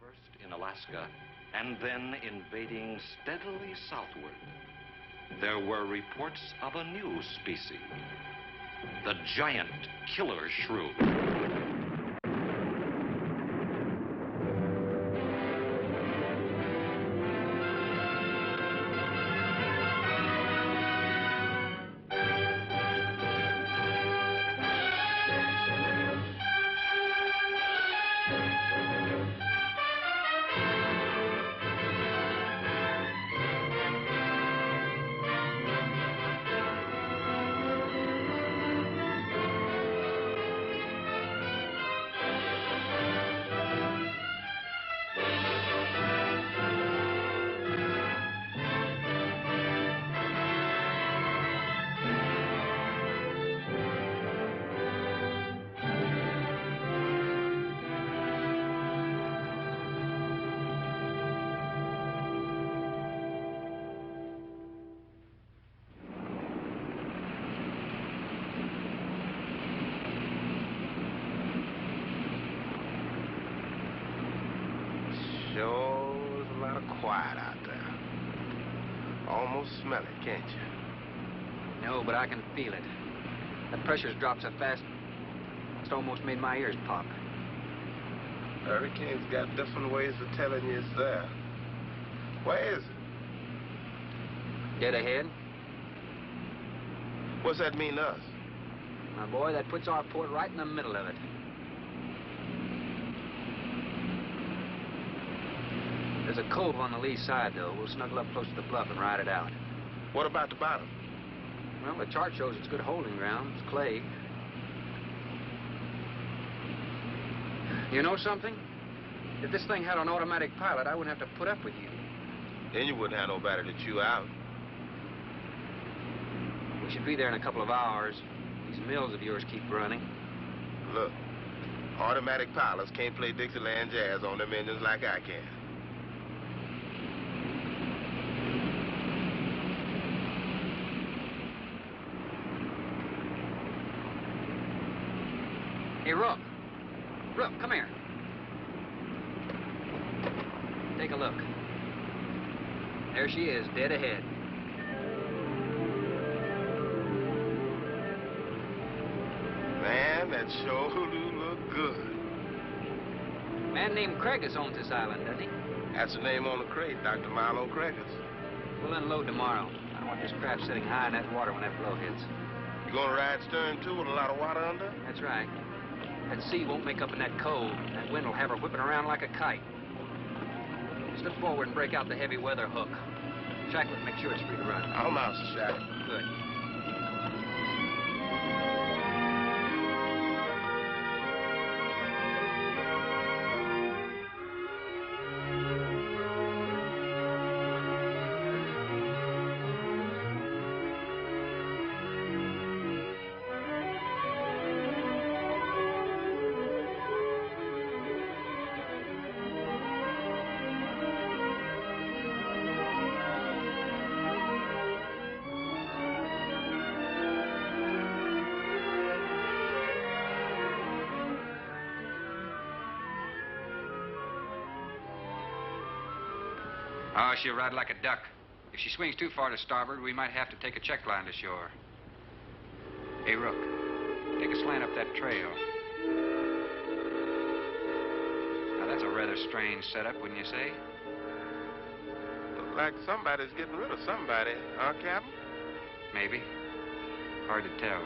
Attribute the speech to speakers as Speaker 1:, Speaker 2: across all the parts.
Speaker 1: First in Alaska, and then invading steadily southward, there were reports of a new species, the giant killer shrew.
Speaker 2: Sure is a lot of quiet out there. Almost smell it, can't you?
Speaker 3: No, but I can feel it. The pressure's dropped so fast, it's almost made my ears pop.
Speaker 2: Hurricane's got different ways of telling you it's there. Where is it?
Speaker 3: Dead ahead.
Speaker 2: What's that mean to us?
Speaker 3: My boy, that puts our port right in the middle of it. There's a cove on the lee side, though. We'll snuggle up close to the bluff and ride it out.
Speaker 2: What about the bottom?
Speaker 3: Well, the chart shows it's good holding ground. It's clay. You know something? If this thing had an automatic pilot, I wouldn't have to put up with you.
Speaker 2: Then you wouldn't have nobody to chew out.
Speaker 3: We should be there in a couple of hours. These mills of yours keep running.
Speaker 2: Look, automatic pilots can't play Dixieland jazz on them engines like I can.
Speaker 3: Hey, Rook. Rook, come here. Take a look. There she is, dead ahead.
Speaker 2: Man, that sure do look good.
Speaker 3: A man named Craigus owns this island, doesn't he?
Speaker 2: That's the name on the crate, Dr. Milo Craigus.
Speaker 3: We'll unload tomorrow. I don't want this craft sitting high in that water when that blow hits.
Speaker 2: You gonna ride stern, too, with a lot of water under?
Speaker 3: That's right. That sea won't make up in that cove. That wind will have her whipping around like a kite. Slip forward and break out the heavy weather hook. Shackle it, make sure it's free to run.
Speaker 2: I'll mouse the shackle.
Speaker 3: Good.
Speaker 4: Oh, she'll ride like a duck. If she swings too far to starboard, we might have to take a check line to shore. Hey, Rook, take a slant up that trail. Now, that's a rather strange setup, wouldn't you say?
Speaker 2: Look like somebody's getting rid of somebody, huh, Captain?
Speaker 4: Maybe. Hard to tell.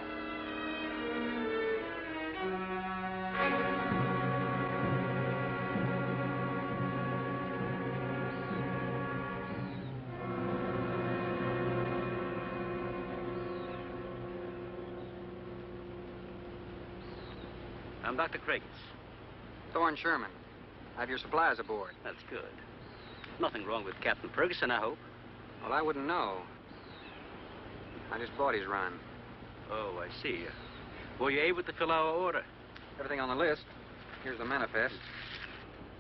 Speaker 5: I'm Dr. Craigus.
Speaker 3: Thorne Sherman. I have your supplies aboard.
Speaker 5: That's good. Nothing wrong with Captain Ferguson, I hope.
Speaker 3: Well, I wouldn't know. I just bought his run.
Speaker 5: Oh, I see. Were you able to fill our order?
Speaker 3: Everything on the list. Here's the manifest.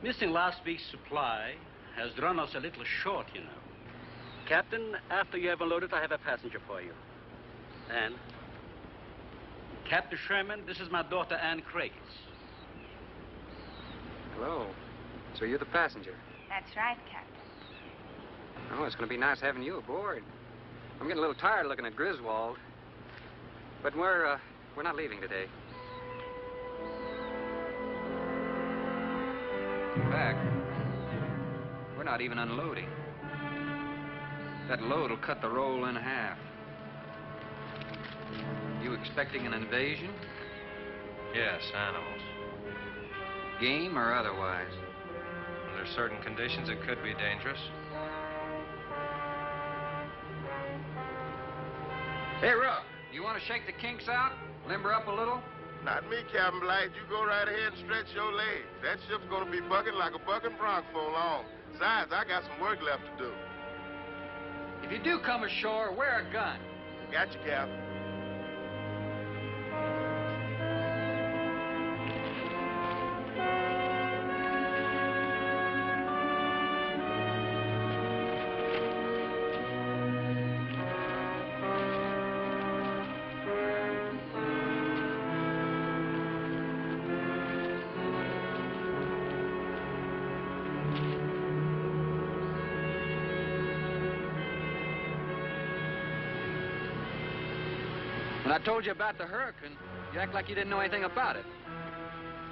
Speaker 5: Missing last week's supply has run us a little short, you know. Captain, after you have unloaded, I have a passenger for you. Anne. Captain Sherman, this is my daughter, Anne Craigus.
Speaker 3: Hello.
Speaker 4: So you're the passenger.
Speaker 6: That's right, Captain.
Speaker 4: Oh, it's going to be nice having you aboard. I'm getting a little tired looking at Griswold. But we're not leaving today. In fact, we're not even unloading. That load will cut the roll in half. You expecting an invasion?
Speaker 7: Yes, animals.
Speaker 4: Game or otherwise?
Speaker 7: Under certain conditions, it could be dangerous.
Speaker 4: Hey, Rook, you want to shake the kinks out? Limber up a little?
Speaker 2: Not me, Captain Blight. You go right ahead and stretch your legs. That ship's gonna be bucking like a bucking bronc for long. Besides, I got some work left to do.
Speaker 3: If you do come ashore, wear a gun.
Speaker 2: Got you, Captain.
Speaker 3: When I told you about the hurricane, you act like you didn't know anything about it.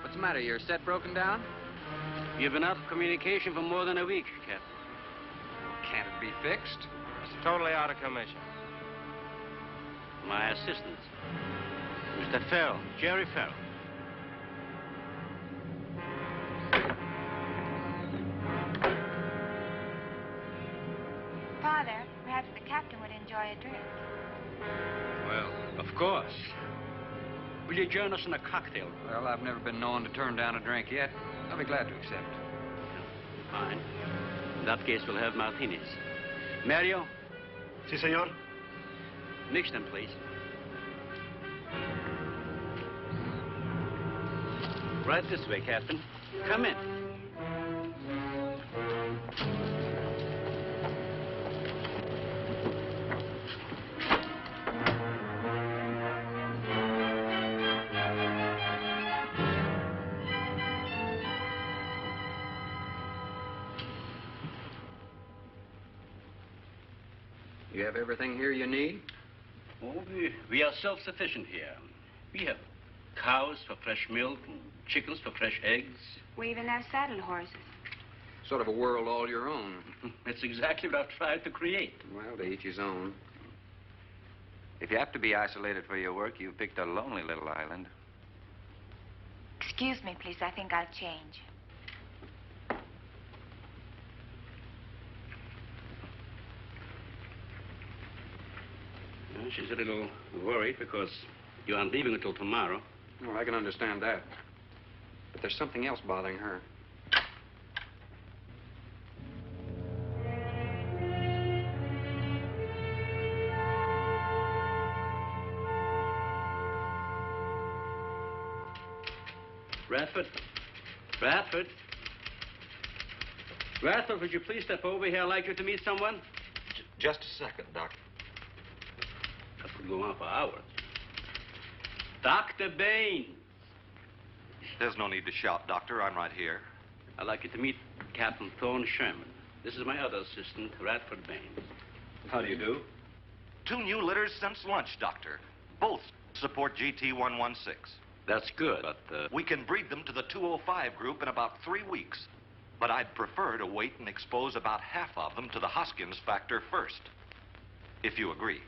Speaker 3: What's the matter? Your set broken down?
Speaker 5: You've been out of communication for more than a week, Captain.
Speaker 4: Can't it be fixed?
Speaker 7: It's totally out of commission.
Speaker 5: My assistant, Mr. Farrell, Jerry Farrell.
Speaker 6: Father, perhaps the captain would enjoy a drink.
Speaker 5: Well, of course. Will you join us in a cocktail?
Speaker 4: Well, I've never been known to turn down a drink yet. I'll be glad to accept.
Speaker 5: Fine. In that case, we'll have martinis. Mario,
Speaker 8: Si, senor.
Speaker 5: mix them, please. Right this way, Captain. Come in.
Speaker 4: You have everything here you need?
Speaker 5: Oh, we are self-sufficient here. We have cows for fresh milk and chickens for fresh eggs.
Speaker 6: We even have saddle horses.
Speaker 4: Sort of a world all your own.
Speaker 5: That's exactly what I've tried to create.
Speaker 4: Well, to each his own.
Speaker 9: If you have to be isolated for your work, you picked a lonely little island.
Speaker 6: Excuse me, please. I think I'll change.
Speaker 5: Well, she's a little worried because you aren't leaving until tomorrow.
Speaker 4: Well, I can understand that. But there's something else bothering her.
Speaker 5: Radford? Radford? Radford, would you please step over here? I'd like you to meet someone.
Speaker 1: Just a second, Doctor.
Speaker 5: That could go on for hours. Dr. Baines.
Speaker 1: There's no need to shout, Doctor. I'm right here.
Speaker 5: I'd like you to meet Captain Thorne Sherman. This is my other assistant, Radford Baines.
Speaker 1: How do you do? 2 new litters since lunch, Doctor. Both support GT116.
Speaker 5: That's good, but,
Speaker 1: We can breed them to the 205 group in about 3 weeks. But I'd prefer to wait and expose about half of them to the Hoskins factor first. If you agree.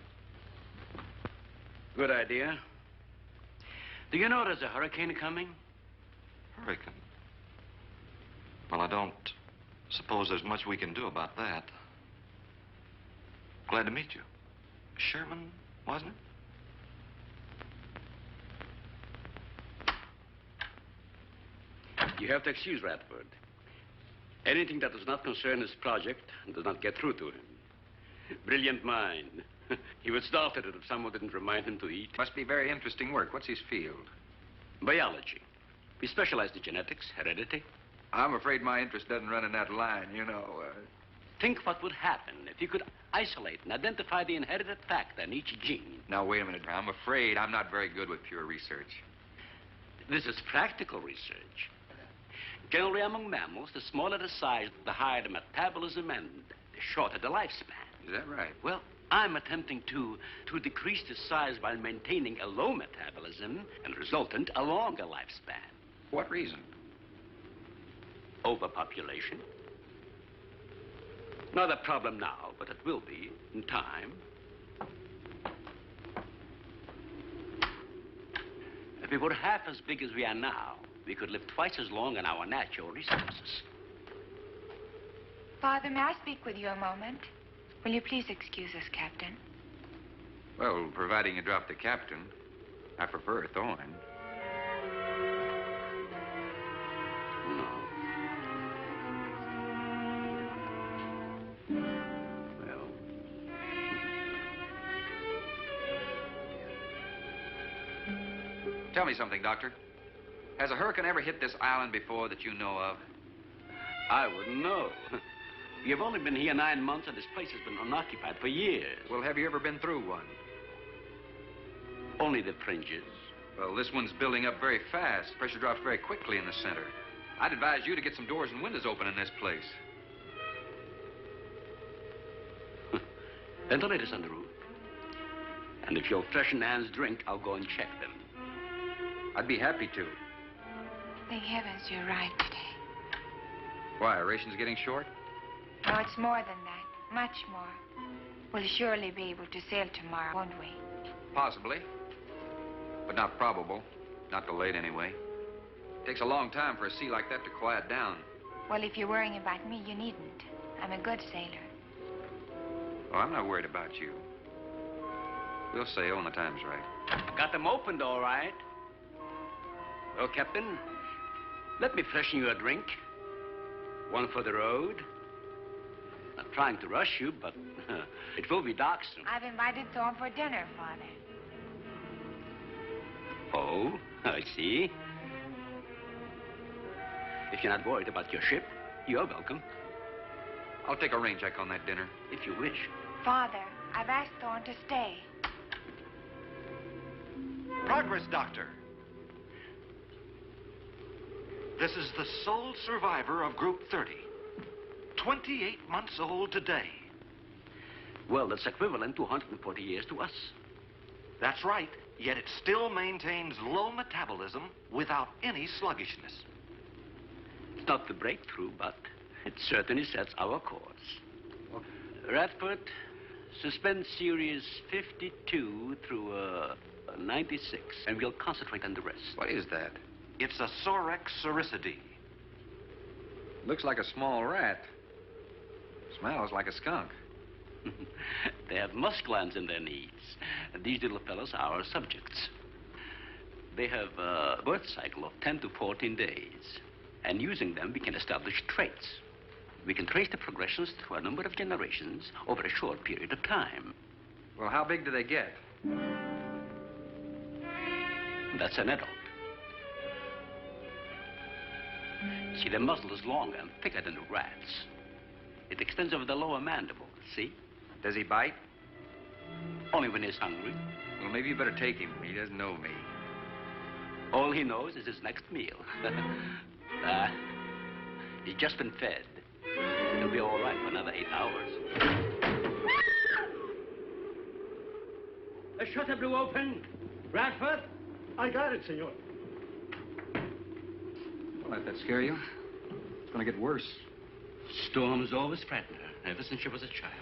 Speaker 5: Good idea. Do you know there's a hurricane coming?
Speaker 1: Hurricane? Well, I don't suppose there's much we can do about that. Glad to meet you. Sherman, wasn't it?
Speaker 5: You have to excuse Radford. Anything that does not concern his project does not get through to him. Brilliant mind. He would start at it if someone didn't remind him to eat.
Speaker 4: Must be very interesting work. What's his field?
Speaker 5: Biology. We specialize in genetics, heredity.
Speaker 4: I'm afraid my interest doesn't run in that line, you know.
Speaker 5: Think what would happen if you could isolate and identify the inherited factor in each gene.
Speaker 4: Now, wait a minute. I'm afraid I'm not very good with pure research.
Speaker 5: This is practical research. Generally, among mammals, the smaller the size, the higher the metabolism and the shorter the lifespan.
Speaker 9: Is that right?
Speaker 5: Well, I'm attempting to decrease the size while maintaining a low metabolism and resultant a longer lifespan.
Speaker 9: What reason?
Speaker 5: Overpopulation. Not a problem now, but it will be in time. If we were half as big as we are now, we could live twice as long on our natural resources.
Speaker 6: Father, may I speak with you a moment? Will you please excuse us, Captain?
Speaker 9: Well, providing you drop the captain, I prefer a thorn.
Speaker 5: No. Well.
Speaker 9: Tell me something, Doctor. Has a hurricane ever hit this island before that you know of?
Speaker 5: I wouldn't know. You've only been here 9 months, and this place has been unoccupied for years.
Speaker 9: Well, have you ever been through one?
Speaker 5: Only the fringes.
Speaker 9: Well, this one's building up very fast. Pressure drops very quickly in the center. I'd advise you to get some doors and windows open in this place.
Speaker 5: Ventilators on the roof. And if you'll freshen Anne's drink, I'll go and check them.
Speaker 9: I'd be happy to.
Speaker 6: Thank heavens you're right today.
Speaker 9: Why, are rations getting short?
Speaker 6: No, it's more than that. Much more. We'll surely be able to sail tomorrow, won't we?
Speaker 9: Possibly. But not probable. Not delayed, anyway. It takes a long time for a sea like that to quiet down.
Speaker 6: Well, if you're worrying about me, you needn't. I'm a good sailor.
Speaker 9: Oh, I'm not worried about you. We'll sail when the time's right.
Speaker 5: Got them opened, all right. Well, Captain, let me freshen you a drink. One for the road. Not trying to rush you, but it will be dark soon.
Speaker 6: I've invited Thorne for dinner, Father.
Speaker 5: Oh, I see. If you're not worried about your ship, you're welcome.
Speaker 9: I'll take a rain check on that dinner.
Speaker 5: If you wish.
Speaker 6: Father, I've asked Thorne to stay.
Speaker 1: Progress, Doctor. This is the sole survivor of Group 30. 28 months old today.
Speaker 5: Well, that's equivalent to 140 years to us.
Speaker 1: That's right, yet it still maintains low metabolism without any sluggishness.
Speaker 5: It's not the breakthrough, but it certainly sets our course. Radford, suspend series 52 through 96, and we'll concentrate on the rest.
Speaker 9: What is that?
Speaker 1: It's a Sorex cericidae.
Speaker 9: Looks like a small rat. Smells like a skunk.
Speaker 5: They have musk glands in their knees. And these little fellows are our subjects. They have a birth cycle of 10 to 14 days. And using them, we can establish traits. We can trace the progressions through a number of generations over a short period of time.
Speaker 9: Well, how big do they get?
Speaker 5: That's an adult. See, the muzzle is longer and thicker than the rat's. It extends over the lower mandible, see?
Speaker 9: Does he bite?
Speaker 5: Only when he's hungry.
Speaker 9: Well, maybe you better take him. He doesn't know me.
Speaker 5: All he knows is his next meal. He's just been fed. He'll be all right for another 8 hours.
Speaker 8: The shutter blew open. Radford? I got it, senor.
Speaker 9: Don't let that scare you. It's going to get worse.
Speaker 5: Storms always frighten her, ever since she was a child.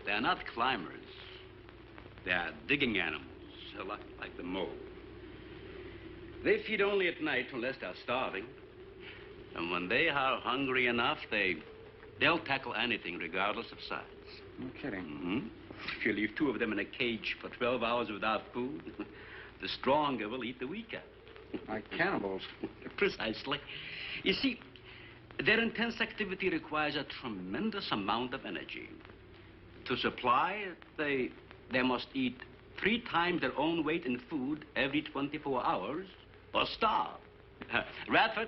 Speaker 5: They're not climbers. They are digging animals, a lot like the mole. They feed only at night unless they're starving. And when they are hungry enough, they'll tackle anything regardless of size.
Speaker 9: No kidding.
Speaker 5: Mm-hmm. If you leave 2 of them in a cage for 12 hours without food, the stronger will eat the weaker.
Speaker 9: Like cannibals.
Speaker 5: Precisely. You see, their intense activity requires a tremendous amount of energy. To supply, they must eat 3 times their own weight in food every 24 hours or starve. Radford,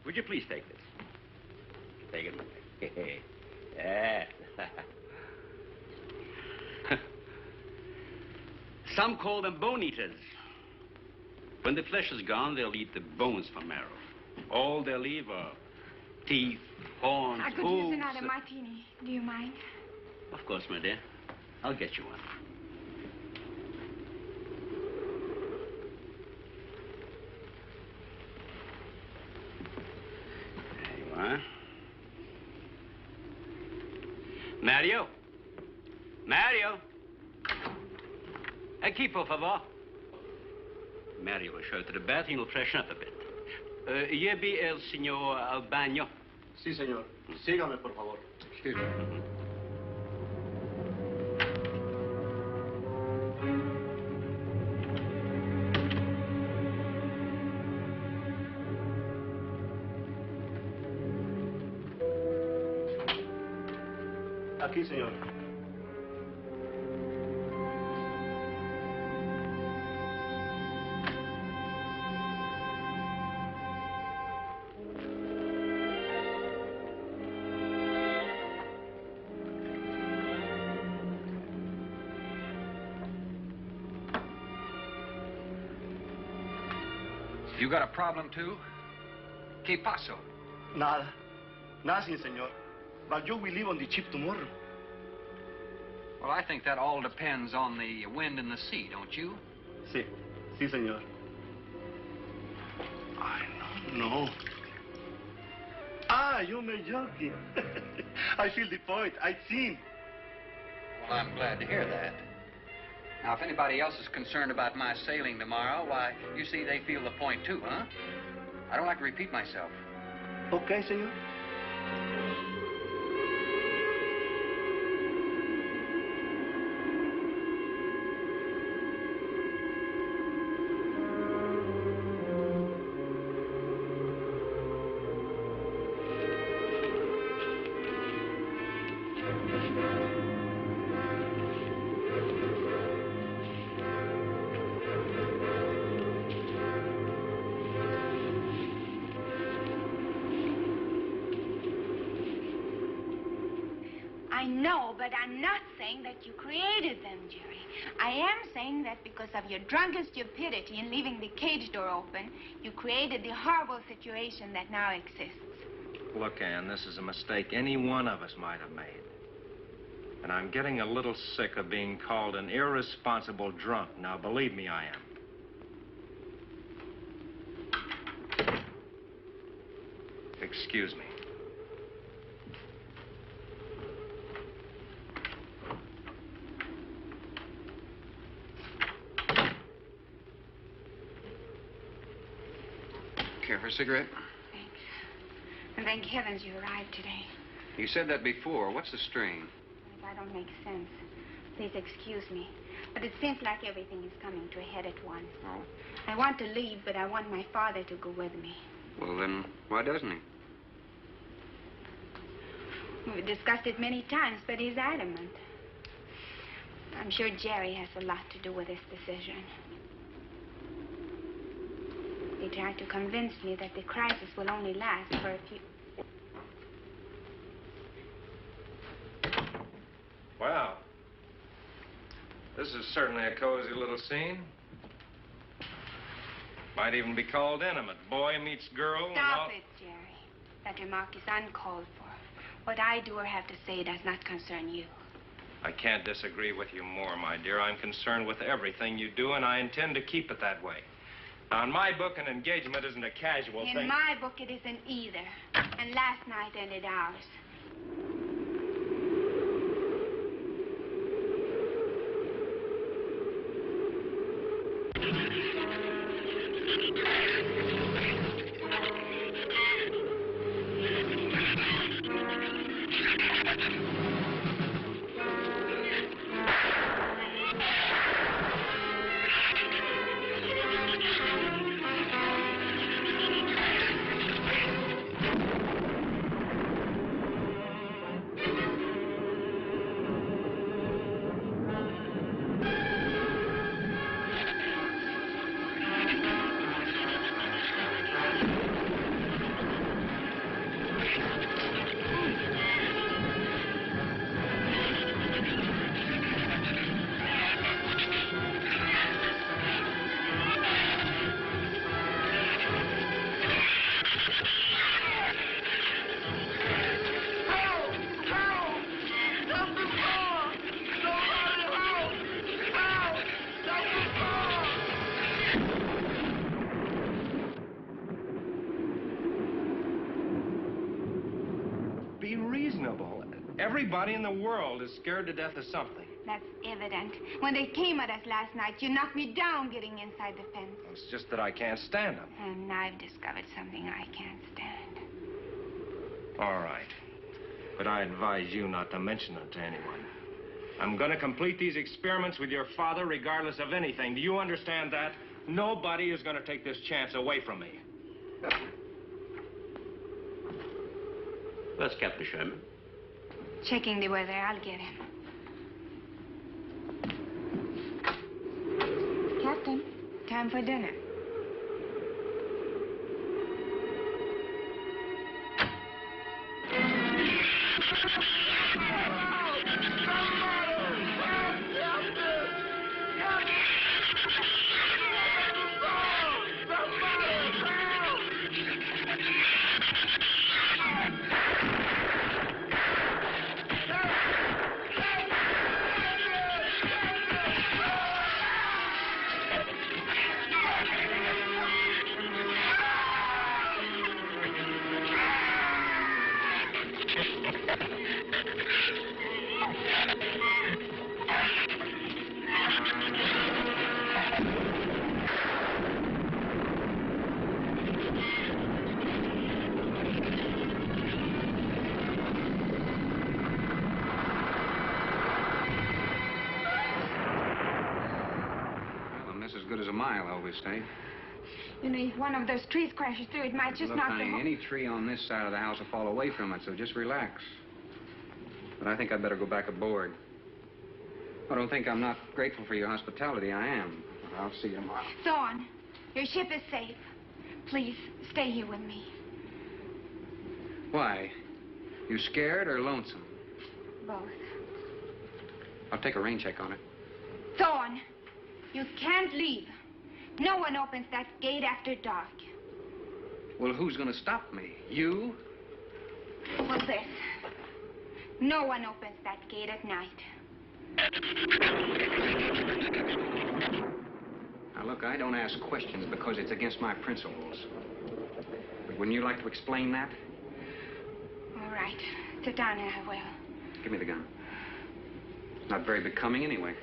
Speaker 5: would you please take this? Take it. Yeah. Some call them bone eaters. When the flesh is gone, they'll eat the bones for marrow. All they'll leave are teeth, horns,
Speaker 6: I could
Speaker 5: hooves.
Speaker 6: use another martini. Do you mind?
Speaker 5: Of course, my dear. I'll get you one. There you are. Mario? Mario? Aquí, por favor. Mario will show you to the bath and you'll freshen up a bit. Here be el señor al baño.
Speaker 8: Sí, señor. Sígame, por favor.
Speaker 5: Excuse me.
Speaker 8: Aquí, señor.
Speaker 4: You got a problem, too? ¿Qué pasó?
Speaker 8: Nada. Nothing, señor. But you will leave on the ship tomorrow.
Speaker 4: Well, I think that all depends on the wind and the sea, don't you?
Speaker 8: Sí. Sí, señor. I don't know. Ah, you're joking. I feel the point. I've seen.
Speaker 4: Well, I'm glad to hear that. Now, if anybody else is concerned about my sailing tomorrow, why, you see, they feel the point, too, huh? I don't like to repeat myself.
Speaker 8: Okay, señor.
Speaker 6: I know, but I'm not saying that you created them, Jerry. I am saying that because of your drunken stupidity in leaving the cage door open, you created the horrible situation that now exists.
Speaker 7: Look, Ann, this is a mistake any one of us might have made. And I'm getting a little sick of being called an irresponsible drunk. Now, believe me, I am. Excuse me.
Speaker 4: Care for a cigarette?
Speaker 6: Thanks. And thank heavens you arrived today.
Speaker 4: You said that before. What's the strain?
Speaker 6: If I don't make sense, please excuse me. But it seems like everything is coming to a head at once.
Speaker 4: Oh?
Speaker 6: I want to leave, but I want my father to go with me.
Speaker 4: Well, then, why doesn't he?
Speaker 6: We've discussed it many times, but he's adamant. I'm sure Jerry has a lot to do with this decision. He tried to convince me that the crisis will only last for a few...
Speaker 7: Wow. This is certainly a cozy little scene. Might even be called intimate. Boy meets girl and all...
Speaker 6: Stop it, Jerry. That remark is uncalled for. What I do or have to say does not concern you.
Speaker 7: I can't disagree with you more, my dear. I'm concerned with everything you do, and I intend to keep it that way. Now, in my book, an engagement isn't a casual thing.
Speaker 6: In my book, it isn't either. And last night ended ours.
Speaker 7: Everybody in the world is scared to death of something.
Speaker 6: That's evident. When they came at us last night, you knocked me down getting inside the fence.
Speaker 7: It's just that I can't stand them.
Speaker 6: And I've discovered something I can't stand.
Speaker 7: All right. But I advise you not to mention it to anyone. I'm going to complete these experiments with your father regardless of anything. Do you understand that? Nobody is going to take this chance away from me.
Speaker 5: Where's Captain Sherman?
Speaker 6: Checking the weather. I'll get him. Captain, time for dinner.
Speaker 4: Stay.
Speaker 6: You know, if one of those trees crashes through, it might just
Speaker 4: Look,
Speaker 6: knock
Speaker 4: honey,
Speaker 6: the whole...
Speaker 4: any tree on this side of the house will fall away from it, so just relax. But I think I'd better go back aboard. I don't think I'm not grateful for your hospitality. I am. I'll see you tomorrow.
Speaker 6: Thorne, your ship is safe. Please, stay here with me.
Speaker 4: Why? You scared or lonesome?
Speaker 6: Both.
Speaker 4: I'll take a rain check on it.
Speaker 6: Thorne, you can't leave. No one opens that gate after dark.
Speaker 4: Well, who's going to stop me? You?
Speaker 6: What's this? No one opens that gate at night.
Speaker 4: Now, look, I don't ask questions because it's against my principles. But wouldn't you like to explain that?
Speaker 6: All right. Sit down and I will.
Speaker 4: Give me the gun. It's not very becoming anyway.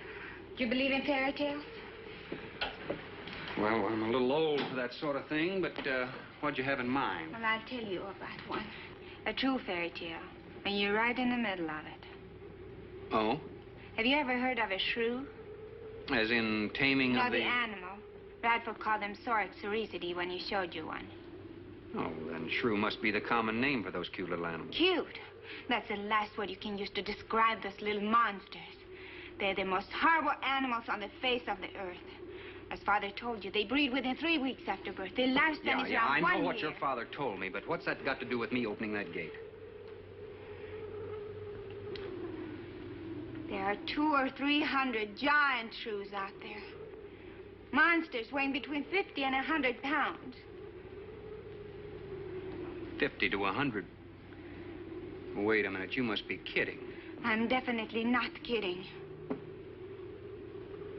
Speaker 6: Do you believe in fairy tales?
Speaker 4: Well, I'm a little old for that sort of thing, but what'd you have in mind?
Speaker 6: Well, I'll tell you about one. A true fairy tale. And you're right in the middle of it.
Speaker 4: Oh?
Speaker 6: Have you ever heard of a shrew?
Speaker 4: As in taming
Speaker 6: No,
Speaker 4: of
Speaker 6: the animal. Radford called them Sorix cericity when he showed you one.
Speaker 4: Oh, then shrew must be the common name for those cute little animals.
Speaker 6: Cute. That's the last word you can use to describe those little monsters. They're the most horrible animals on the face of the earth. As Father told you, they breed within 3 weeks after birth. Their lifespan is around 1 year.
Speaker 4: I know what your father told me, but what's that got to do with me opening that gate?
Speaker 6: There are 200 or 300 giant shrews out there. Monsters weighing between 50 and 100 pounds.
Speaker 4: 50 to 100. Wait a minute, you must be kidding.
Speaker 6: I'm definitely not kidding.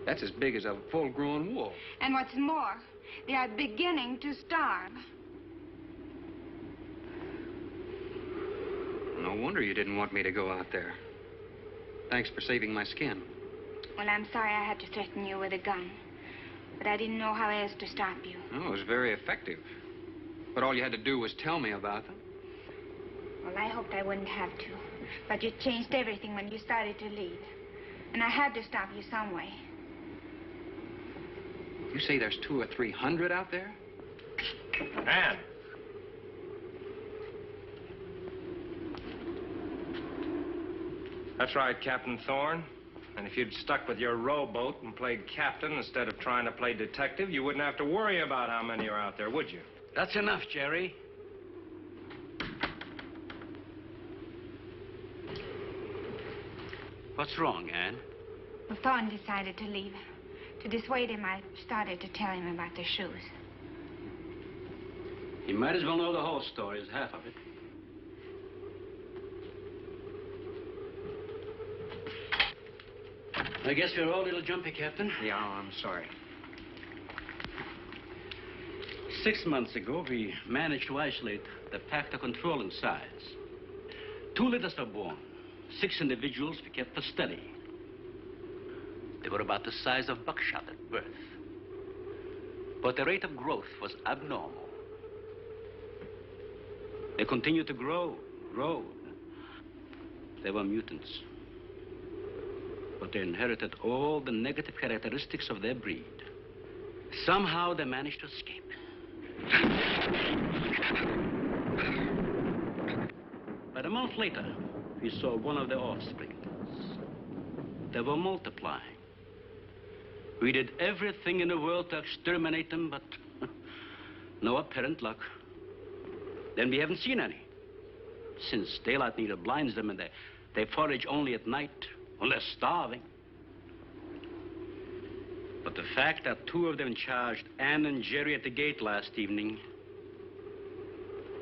Speaker 4: That's as big as a full-grown wolf.
Speaker 6: And what's more, they are beginning to starve.
Speaker 4: No wonder you didn't want me to go out there. Thanks for saving my skin.
Speaker 6: Well, I'm sorry I had to threaten you with a gun. But I didn't know how else to stop you.
Speaker 4: Oh, it was very effective. But all you had to do was tell me about them.
Speaker 6: Well, I hoped I wouldn't have to. But you changed everything when you started to leave. And I had to stop you some way.
Speaker 4: You say there's 200 or 300 out there?
Speaker 7: Ann. That's right, Captain Thorne. And if you'd stuck with your rowboat and played captain instead of trying to play detective, you wouldn't have to worry about how many are out there, would you?
Speaker 5: That's enough, Jerry. What's wrong, Anne?
Speaker 6: Well, Thorne decided to leave. To dissuade him, I started to tell him about the shoes.
Speaker 5: You might as well know the whole story as half of it. I guess we're all a little jumpy, Captain.
Speaker 4: Yeah, I'm sorry.
Speaker 5: 6 months ago, we managed to isolate the pack to control in size. 2 litters are born. 6 individuals we kept for study. They were about the size of buckshot at birth. But the rate of growth was abnormal. They continued to grow. They were mutants. But they inherited all the negative characteristics of their breed. Somehow they managed to escape. But a month later, we saw one of their offspring. They were multiplying. We did everything in the world to exterminate them, but no apparent luck. Then we haven't seen any. Since daylight neither blinds them and they forage only at night, when they're starving. But the fact that 2 of them charged Ann and Jerry at the gate last evening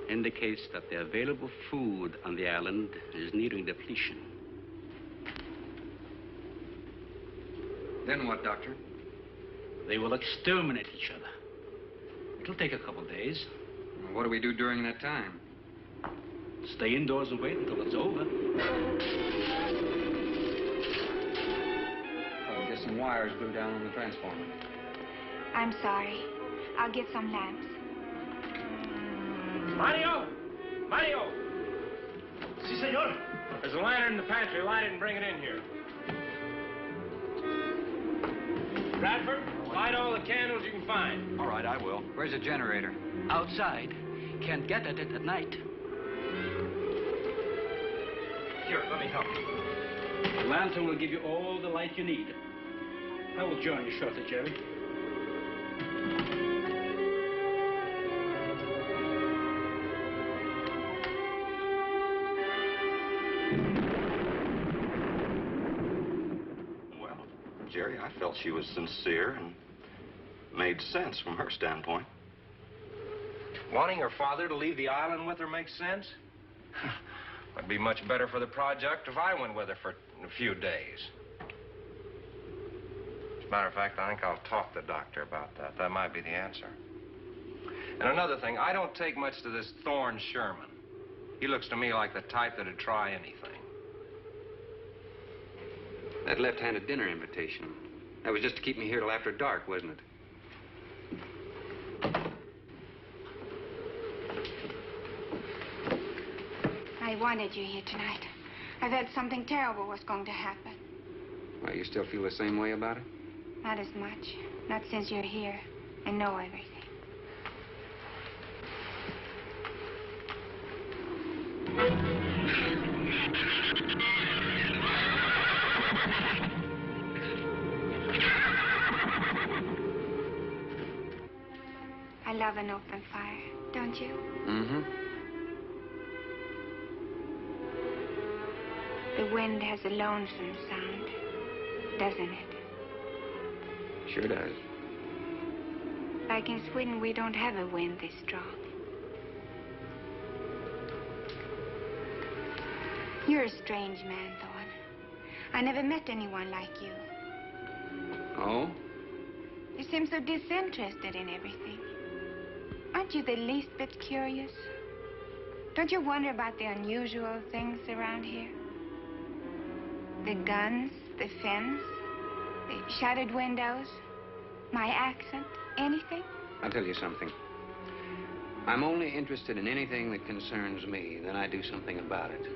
Speaker 5: indicates that the available food on the island is nearing depletion.
Speaker 4: Then what, Doctor?
Speaker 5: They will exterminate each other. It'll take a couple days.
Speaker 4: What do we do during that time?
Speaker 5: Stay indoors and wait until it's over.
Speaker 4: I'll get some wires glued down on the transformer.
Speaker 6: I'm sorry. I'll get some lamps.
Speaker 7: Mario! Mario!
Speaker 8: Sí, señor.
Speaker 7: There's a lantern in the pantry. Light it and bring it in here. Bradford, light all the candles you can find.
Speaker 9: All right, I will.
Speaker 4: Where's the generator?
Speaker 5: Outside. Can't get at it at night.
Speaker 7: Here, let me help you.
Speaker 5: The lantern will give you all the light you need. I will join you shortly, Jerry.
Speaker 1: Well, Jerry, I felt she was sincere and made sense from her standpoint.
Speaker 7: Wanting her father to leave the island with her makes sense? Would be much better for the project if I went with her for a few days. As a matter of fact, I think I'll talk to the doctor about that. That might be the answer. And another thing, I don't take much to this Thorne Sherman. He looks to me like the type that'd try anything.
Speaker 4: That left-handed dinner invitation. That was just to keep me here till after dark, wasn't it?
Speaker 6: I wanted you here tonight. I thought something terrible was going to happen.
Speaker 4: Why, you still feel the same way about it?
Speaker 6: Not as much. Not since you're here and know everything. I love an open fire, don't you?
Speaker 4: Mm-hmm.
Speaker 6: The wind has a lonesome sound, doesn't it?
Speaker 4: Sure does.
Speaker 6: Like in Sweden, we don't have a wind this strong. You're a strange man, Thorne. I never met anyone like you.
Speaker 4: Oh?
Speaker 6: You seem so disinterested in everything. Aren't you the least bit curious? Don't you wonder about the unusual things around here? The guns, the fence, the shattered windows, my accent, anything?
Speaker 4: I'll tell you something. I'm only interested in anything that concerns me, then I do something about it.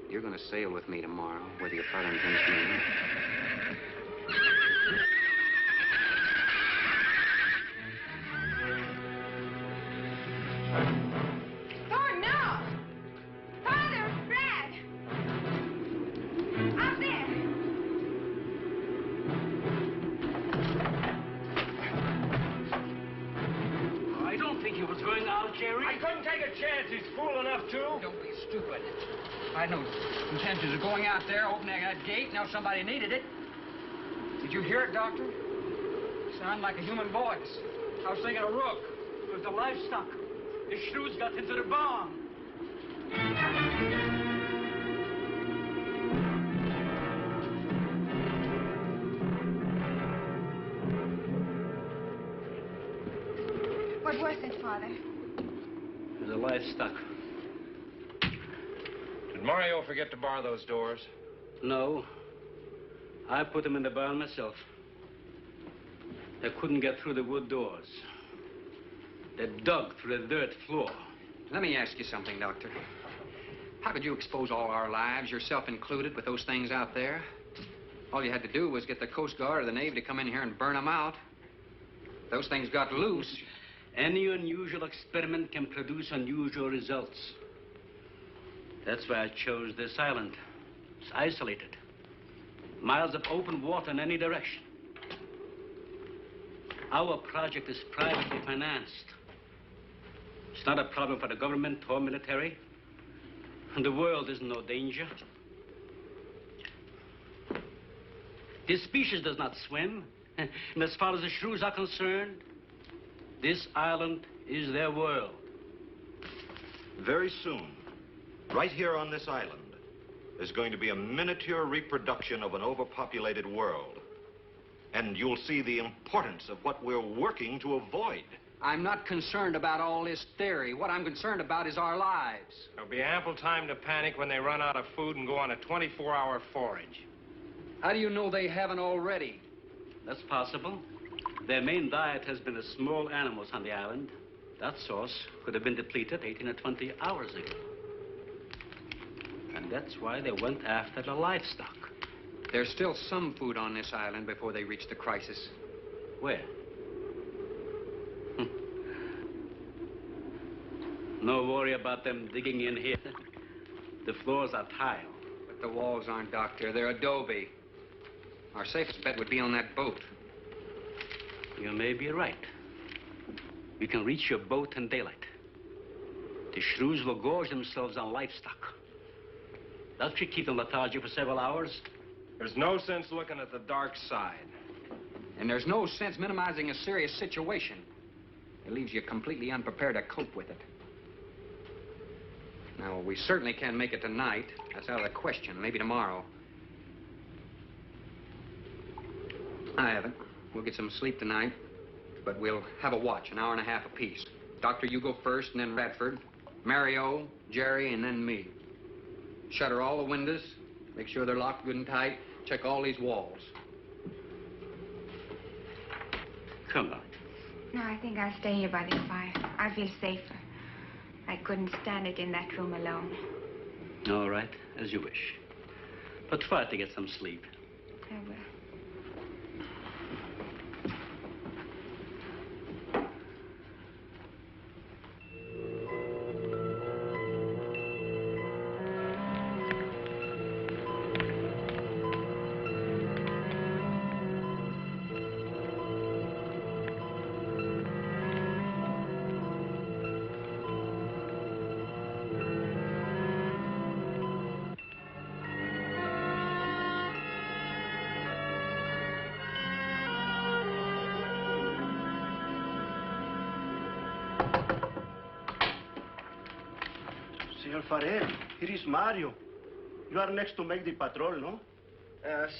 Speaker 4: You're going to sail with me tomorrow, whether your father intends to or not.
Speaker 6: Thorne, no! Father, Brad! Out there!
Speaker 5: I don't think he was going out, Jerry.
Speaker 7: I couldn't take a chance. He's fool enough to.
Speaker 3: Don't be stupid. I had no intentions of going out there, opening that gate. Now somebody needed it. Did you hear it, Doctor? Sounded like a human voice. I was thinking of Rook.
Speaker 5: It was the livestock. The shrews got into the barn.
Speaker 6: What was it, Father?
Speaker 5: It was the livestock.
Speaker 7: Mario forget to bar those doors?
Speaker 5: No. I put them in the barn myself. They couldn't get through the wood doors. They dug through the dirt floor.
Speaker 4: Let me ask you something, Doctor. How could you expose all our lives, yourself included, with those things out there? All you had to do was get the Coast Guard or the Navy to come in here and burn them out. Those things got loose.
Speaker 5: Any unusual experiment can produce unusual results. That's why I chose this island. It's isolated. Miles of open water in any direction. Our project is privately financed. It's not a problem for the government or military. And the world is in no danger. This species does not swim. And as far as the shrews are concerned, this island is their world.
Speaker 1: Very soon, right here on this island, there's going to be a miniature reproduction of an overpopulated world. And you'll see the importance of what we're working to avoid.
Speaker 4: I'm not concerned about all this theory. What I'm concerned about is our lives.
Speaker 7: There'll be ample time to panic when they run out of food and go on a 24-hour forage.
Speaker 4: How do you know they haven't already?
Speaker 5: That's possible. Their main diet has been the small animals on the island. That source could have been depleted 18 or 20 hours ago. And that's why they went after the livestock.
Speaker 4: There's still some food on this island before they reach the crisis.
Speaker 5: Where? No worry about them digging in here. The floors are tile.
Speaker 4: But the walls aren't, Doctor. They're adobe. Our safest bet would be on that boat.
Speaker 5: You may be right. You can reach your boat in daylight. The shrews will gorge themselves on livestock. That should keep them lethargic for several hours.
Speaker 7: There's no sense looking at the dark side.
Speaker 4: And there's no sense minimizing a serious situation. It leaves you completely unprepared to cope with it. Now, we certainly can't make it tonight. That's out of the question. Maybe tomorrow. I haven't. We'll get some sleep tonight, but we'll have a watch, an hour and a half apiece. Doctor, you go first, and then Radford, Mario, Jerry, and then me. Shutter all the windows, make sure they're locked good and tight, check all these walls.
Speaker 5: Come on.
Speaker 6: No, I think I'll stay here by the fire. I feel safer. I couldn't stand it in that room alone.
Speaker 5: All right, as you wish. But try to get some sleep.
Speaker 6: I will.
Speaker 8: Senor Farel, here is Mario. You are next to make the patrol, no?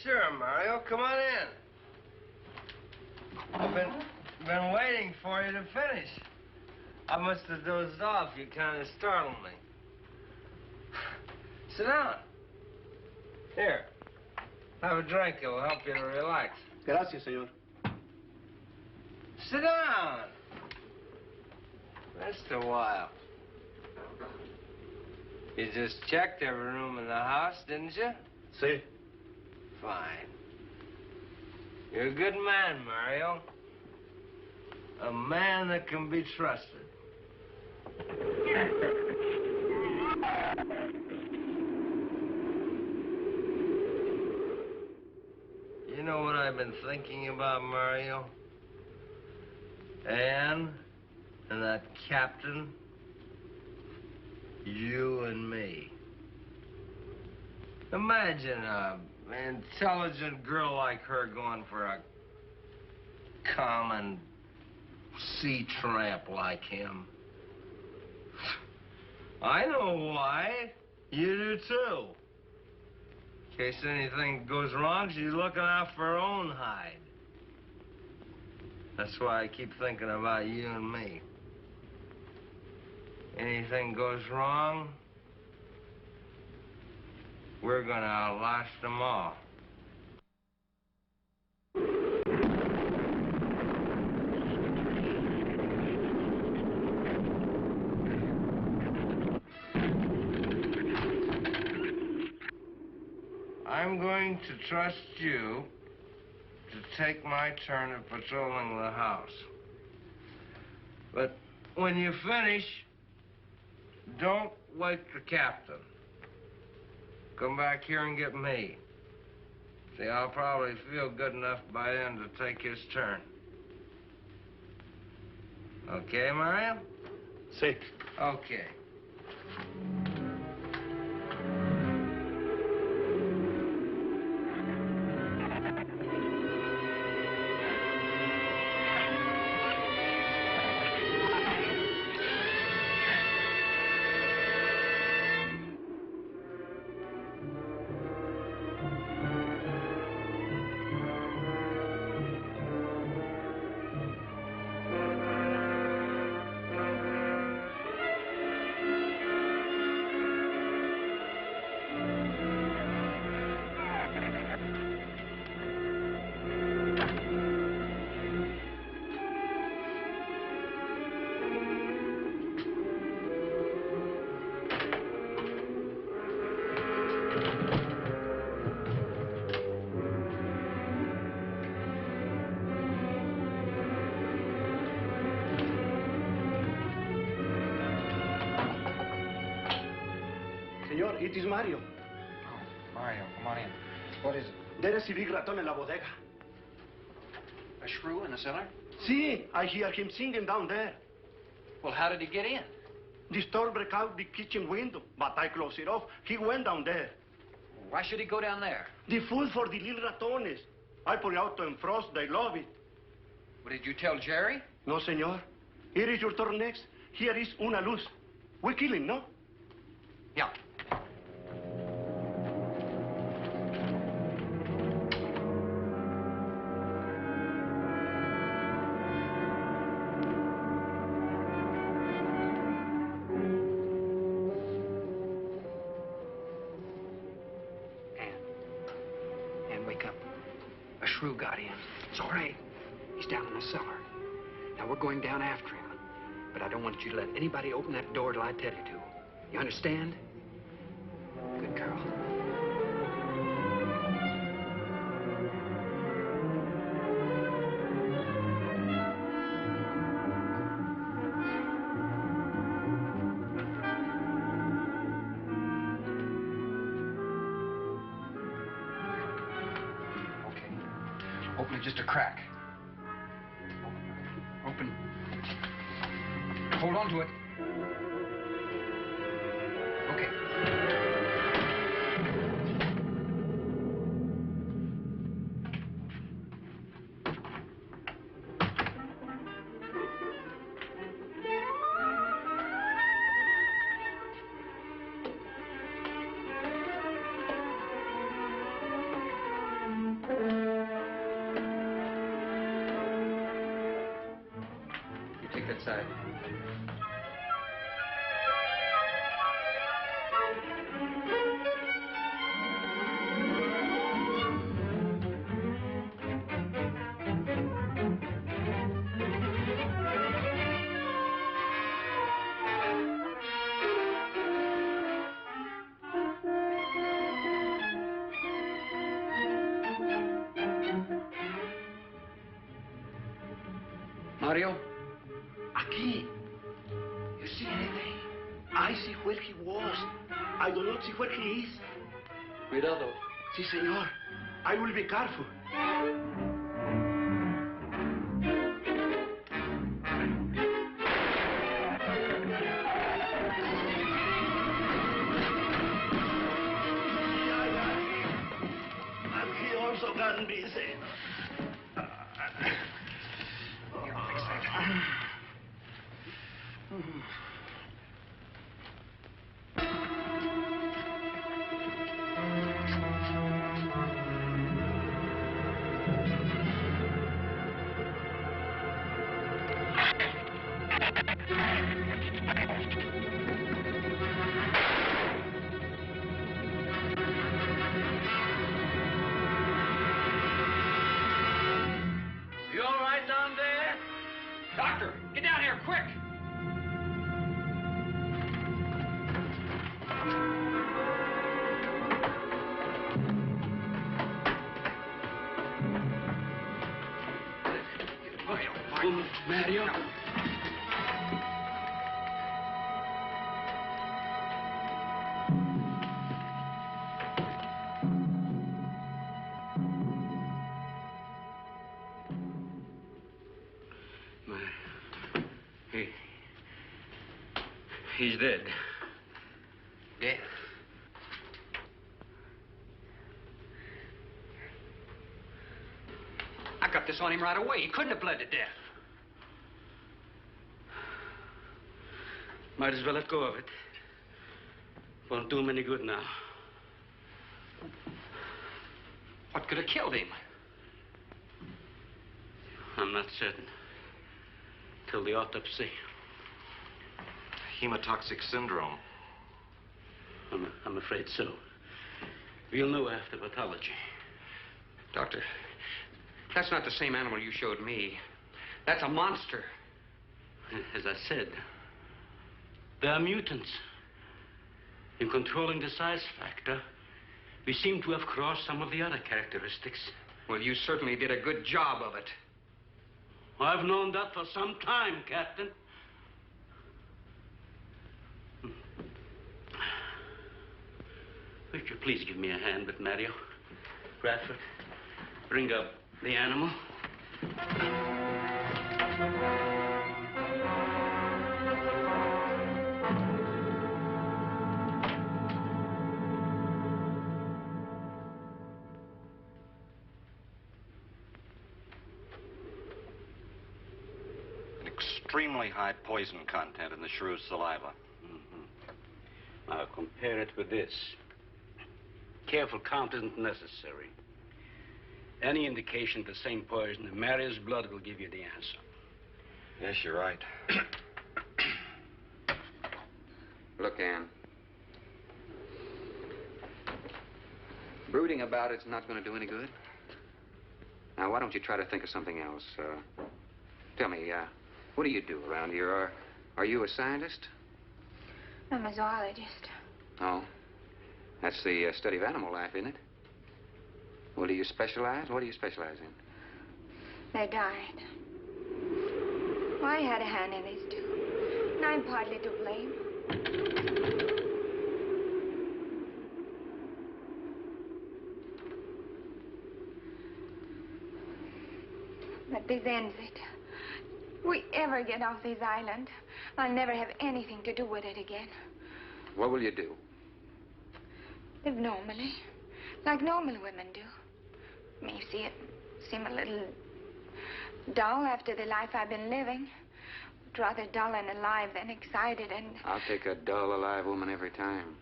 Speaker 10: Sure, Mario. Come on in. I've been waiting for you to finish. I must have dozed off. You kind of startled me. Sit down. Here. Have a drink. It'll help you to relax.
Speaker 8: Gracias, senor.
Speaker 10: Sit down. Just a while. You just checked every room in the house, didn't you?
Speaker 8: Sí.
Speaker 10: Fine. You're a good man, Mario. A man that can be trusted. You know what I've been thinking about, Mario? Anne and that captain. You and me. Imagine an intelligent girl like her going for a common sea tramp like him. I know why. You do too. In case anything goes wrong, she's looking out for her own hide. That's why I keep thinking about you and me. Anything goes wrong, we're gonna outlast them all. I'm going to trust you to take my turn at patrolling the house. But when you finish, don't wake the captain. Come back here and get me. See, I'll probably feel good enough by then to take his turn. Okay, Mario?
Speaker 8: Sí.
Speaker 10: Okay.
Speaker 8: Señor, it is Mario.
Speaker 4: Oh, Mario, come on in. What is it?
Speaker 8: There is a big raton en la bodega.
Speaker 4: A shrew in the cellar?
Speaker 8: See, I hear him singing down there.
Speaker 4: Well, how did he get in?
Speaker 8: The store broke out the kitchen window, but I closed it off. He went down there.
Speaker 4: Why should he go down there?
Speaker 8: The food for the little ratones. I put it out to frost. They love it.
Speaker 4: Well, did you tell Jerry?
Speaker 8: No, senor. Here is your turn next. Here is una luz. We kill him, no?
Speaker 4: Yeah. Wake up. A shrew got in. It's all right. He's down in the cellar. Now, we're going down after him. But I don't want you to let anybody open that door till I tell you to. You understand? Good girl. Open it just a crack. Open. Hold on to it. Okay. Take that side. Mario?
Speaker 8: Aquí. You see anything? I see where he was. I do not see where he is.
Speaker 5: Cuidado.
Speaker 8: Si, senor. I will be careful. And he also can be saved.
Speaker 5: him, Mario.
Speaker 4: He's dead. Dead? I got this on him right away. He couldn't have bled to death.
Speaker 5: Might as well let go of it. Won't do him any good now.
Speaker 4: What could have killed him?
Speaker 5: I'm not certain. Till the autopsy.
Speaker 1: Hemotoxic syndrome.
Speaker 5: I'm afraid so. We'll know after pathology.
Speaker 4: Doctor, that's not the same animal you showed me. That's a monster.
Speaker 5: As I said, they are mutants. In controlling the size factor, we seem to have crossed some of the other characteristics.
Speaker 4: Well, you certainly did a good job of it.
Speaker 5: I've known that for some time, Captain. Would you please give me a hand with Mario? Bradford, bring up the animal.
Speaker 1: Extremely high poison content in the shrew's saliva.
Speaker 5: Now compare it with this. Careful count isn't necessary. Any indication of the same poison in Mario's blood will give you the answer.
Speaker 1: Yes, you're right.
Speaker 4: Look, Ann. Brooding about it's not going to do any good. Now, why don't you try to think of something else? Tell me, what do you do around here? Are you a scientist?
Speaker 6: I'm a zoologist.
Speaker 4: Oh. That's the study of animal life, isn't it? Well, do you specialize? What do you specialize in?
Speaker 6: They died. Well, I had a hand in this, too. And I'm partly to blame. But this ends it. If we ever get off this island, I'll never have anything to do with it again.
Speaker 4: What will you do?
Speaker 6: Live normally, like normal women do. May seem a little dull after the life I've been living. But rather dull and alive than excited and...
Speaker 4: I'll take a dull, alive woman every time.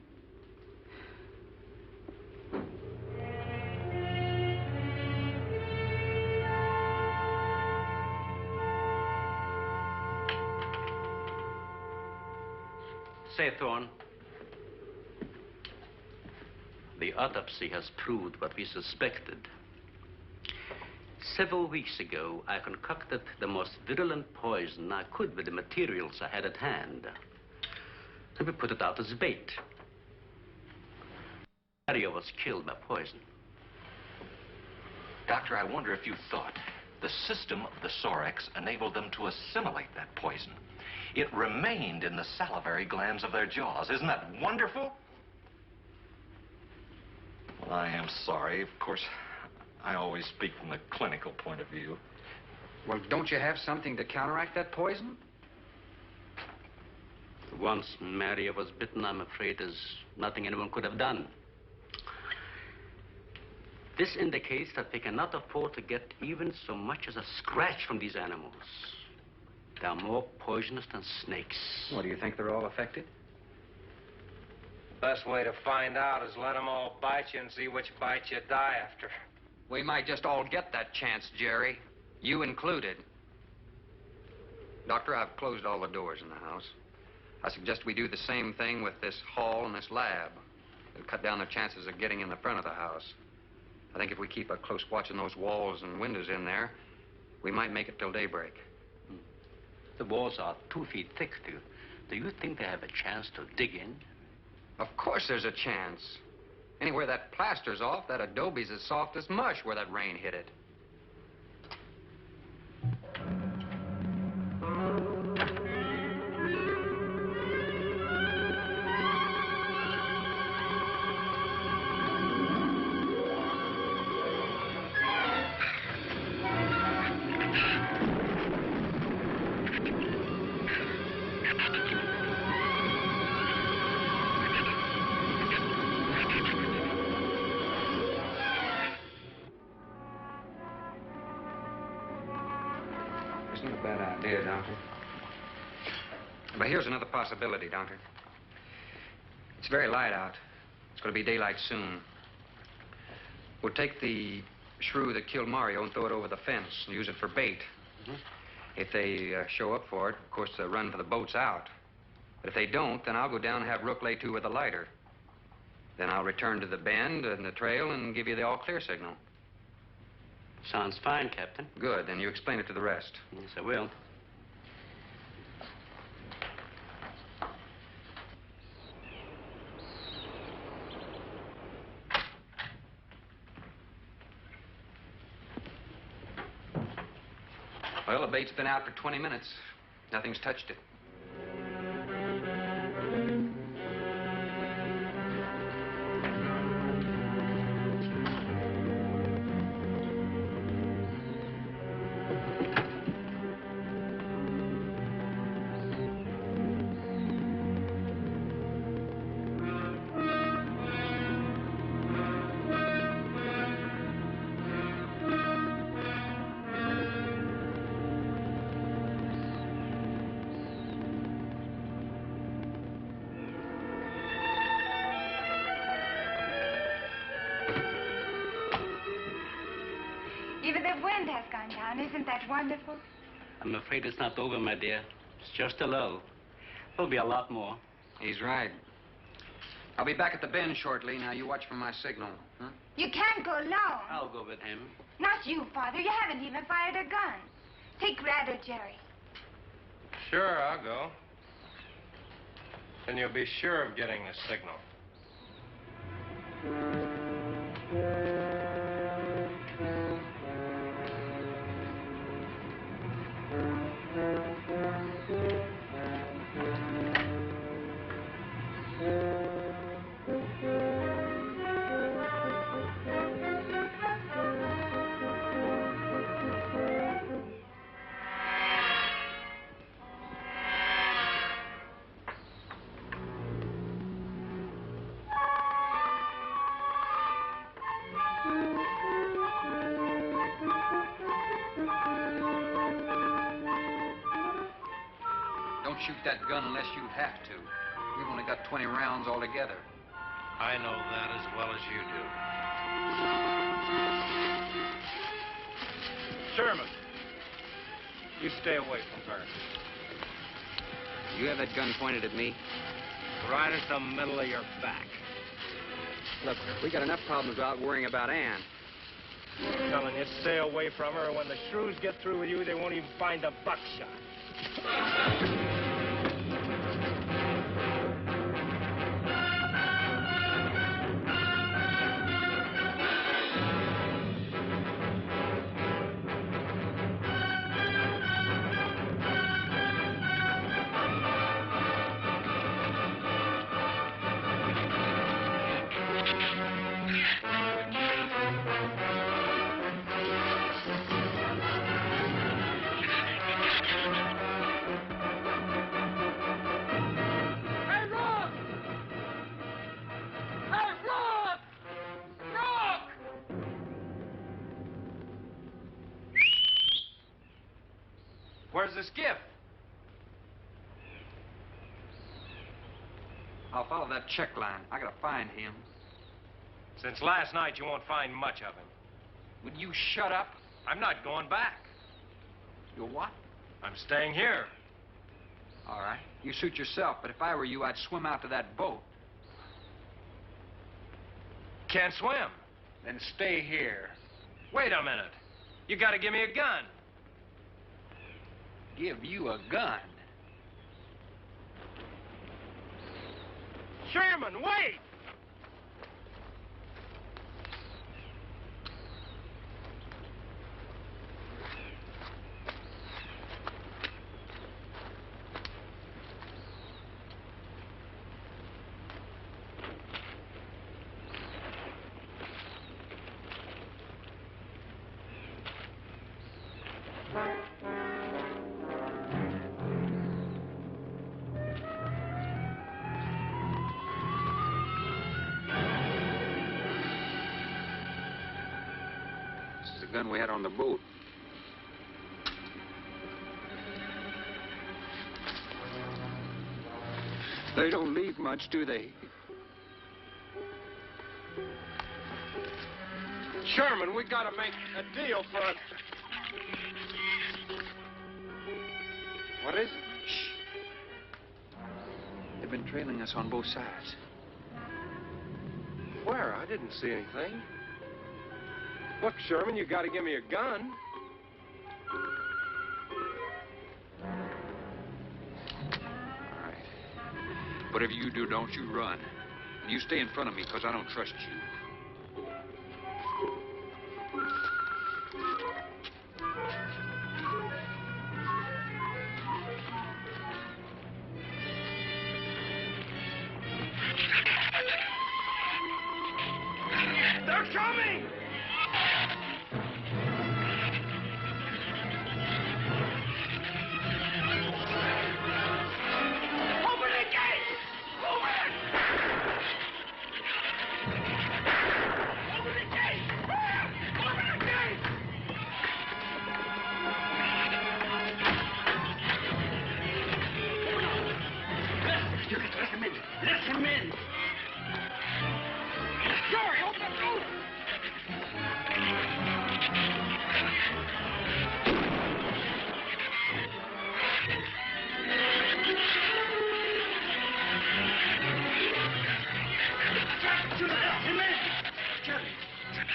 Speaker 5: Say, Thorne, the autopsy has proved what we suspected. Several weeks ago, I concocted the most virulent poison I could with the materials I had at hand. And we put it out as bait. Mario was killed by poison.
Speaker 1: Doctor, I wonder if you thought the system of the Sorex enabled them to assimilate that poison. It remained in the salivary glands of their jaws. Isn't that wonderful? Well, I am sorry. Of course, I always speak from the clinical point of view.
Speaker 4: Well, don't you have something to counteract that poison?
Speaker 5: Once Mario was bitten, I'm afraid there's nothing anyone could have done. This indicates that we cannot afford to get even so much as a scratch from these animals. They are more poisonous than snakes.
Speaker 4: What, do you think they're all affected?
Speaker 10: Best way to find out is let them all bite you and see which bite you die after.
Speaker 4: We might just all get that chance, Jerry. You included. Doctor, I've closed all the doors in the house. I suggest we do the same thing with this hall and this lab. It'll cut down the chances of getting in the front of the house. I think if we keep a close watch on those walls and windows in there, we might make it till daybreak.
Speaker 5: The walls are 2 feet thick. Do you think they have a chance to dig in?
Speaker 4: Of course there's a chance. Anywhere that plaster's off, that adobe's as soft as mush where that rain hit it. Not a bad idea, Doctor. But here's another possibility, Doctor. It's very light out. It's going to be daylight soon. We'll take the shrew that killed Mario and throw it over the fence and use it for bait. If they show up for it, of course, they'll run for the boats out. But if they don't, then I'll go down and have Rook lay to with a lighter. Then I'll return to the bend and the trail and give you the all-clear signal.
Speaker 5: Sounds fine, Captain.
Speaker 4: Good. Then you explain it to the rest.
Speaker 5: Yes, I will.
Speaker 4: Well, the bait's been out for 20 minutes. Nothing's touched it.
Speaker 6: Even the wind has gone down. Isn't that wonderful?
Speaker 5: I'm afraid it's not over, my dear. It's just a lull. There'll be a lot more.
Speaker 4: He's right. I'll be back at the bend shortly. Now, you watch for my signal. Huh?
Speaker 6: You can't go alone.
Speaker 5: I'll go with him.
Speaker 6: Not you, Father. You haven't even fired a gun. Take Red or Jerry.
Speaker 7: Sure, I'll go. Then you'll be sure of getting the signal.
Speaker 4: Don't shoot that gun unless you have to. We've only got 20 rounds altogether.
Speaker 7: I know that as well as you do. Sherman, you stay away from her.
Speaker 4: You have that gun pointed at me?
Speaker 7: Right at the middle of your back.
Speaker 4: Look, we got enough problems without worrying about Ann.
Speaker 7: I'm telling you, stay away from her, and when the shrews get through with you, they won't even find the buckshot. Where's the skiff?
Speaker 4: I'll follow that check line. I gotta find him.
Speaker 7: Since last night, you won't find much of him.
Speaker 4: Would you shut up?
Speaker 7: I'm not going back.
Speaker 4: You're what?
Speaker 7: I'm staying here.
Speaker 4: All right. You suit yourself, but if I were you, I'd swim out to that boat.
Speaker 7: Can't swim.
Speaker 4: Then stay here.
Speaker 7: Wait a minute. You gotta give me a gun.
Speaker 4: Give you a gun?
Speaker 7: Sherman, wait!
Speaker 4: Gun we had on the boat. They don't leave much, do they?
Speaker 10: Sherman, we gotta make a deal for a...
Speaker 4: What is it? Shh. They've been trailing us on both sides.
Speaker 10: Where? I didn't see anything. Look, Sherman, you gotta give me a gun.
Speaker 9: All right. Whatever you do, don't you run. And you stay in front of me, because I don't trust you.
Speaker 10: They're coming! Open the gate! Open it! Open the gate! Open the gate! You can let him in! Let him in! Hurry, open the door!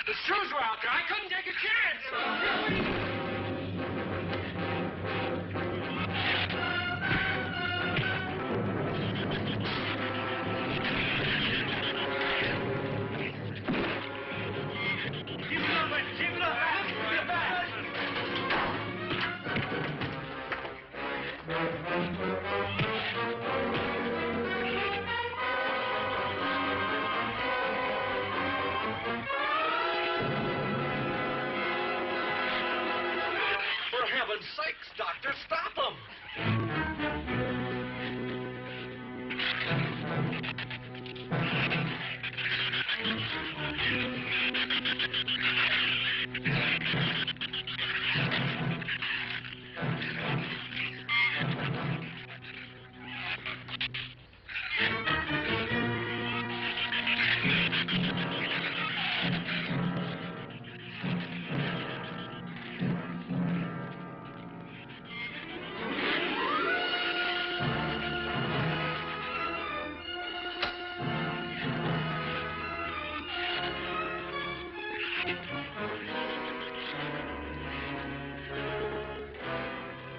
Speaker 10: The Shrews were out there. I couldn't take a chance. Keep it up, Keep it up. Get back. For heaven's sakes, Doctor, stop them!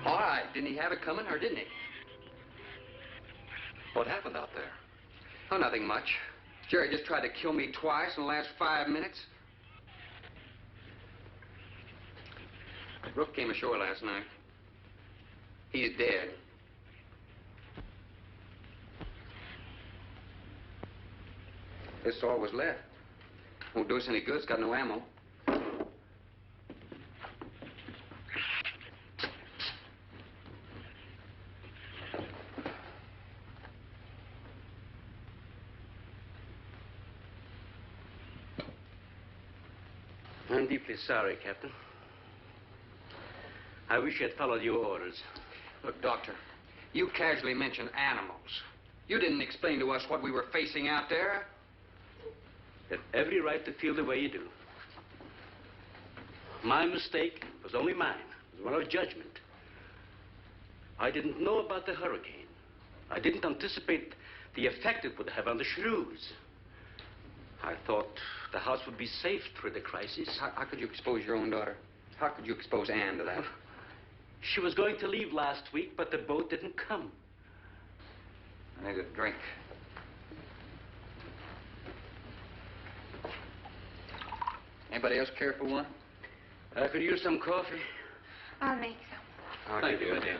Speaker 4: All right. Didn't he have it coming, or didn't he?
Speaker 3: What happened out there?
Speaker 4: Oh, nothing much. Jerry just tried to kill me twice in the last 5 minutes. Rook came ashore last night. He's dead. This is all was left. Won't do us any good. It's got no ammo.
Speaker 5: I'm deeply sorry, Captain. I wish I had followed your orders.
Speaker 4: Look, Doctor, you casually mentioned animals. You didn't explain to us what we were facing out there.
Speaker 5: You have every right to feel the way you do. My mistake was only mine. It was one of judgment. I didn't know about the hurricane. I didn't anticipate the effect it would have on the Shrews. I thought the house would be safe through the crisis.
Speaker 4: How could you expose your own daughter? How could you expose Anne to that?
Speaker 5: She was going to leave last week, but the boat didn't come.
Speaker 9: I need a drink.
Speaker 4: Anybody else care for one?
Speaker 5: I could use some coffee.
Speaker 6: I'll make some.
Speaker 5: Thank you, dear.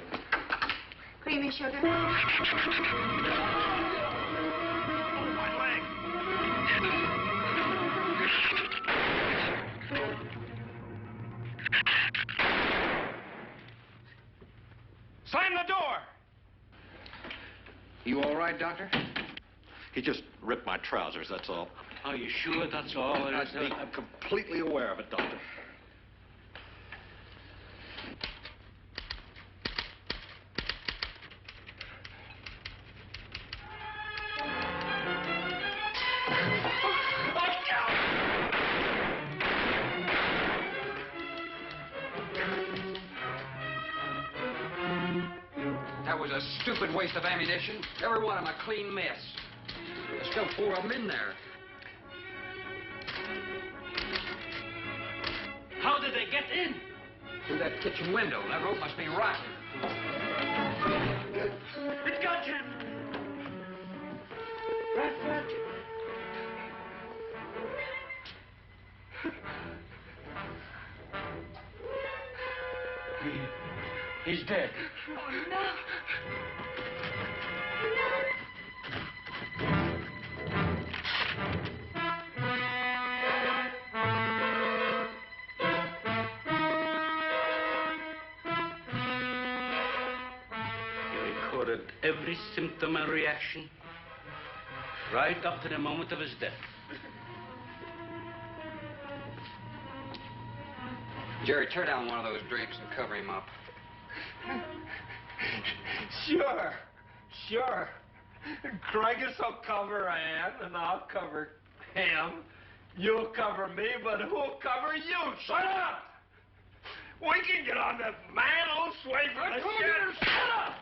Speaker 6: Creamy sugar?
Speaker 10: Slam the door!
Speaker 4: You all right, Doctor?
Speaker 1: He just ripped my trousers, that's all.
Speaker 5: Are you sure that's all?
Speaker 1: I'm completely aware of it, Doctor.
Speaker 4: was a stupid waste of ammunition. Every one of them a clean mess. There's still 4 of them in there.
Speaker 5: How did they get in?
Speaker 4: Through that kitchen window. That rope must be rotten.
Speaker 8: It got him. Radford.
Speaker 5: He's dead.
Speaker 6: Oh, no.
Speaker 5: He recorded every symptom and reaction right up to the moment of his death.
Speaker 4: Jerry, tear down one of those drapes and cover him up.
Speaker 10: Sure. Craigus will cover Ann, and I'll cover him. You'll cover me, but who'll cover you? Shut up! We can get on that man-old sway from the shed. Shut up!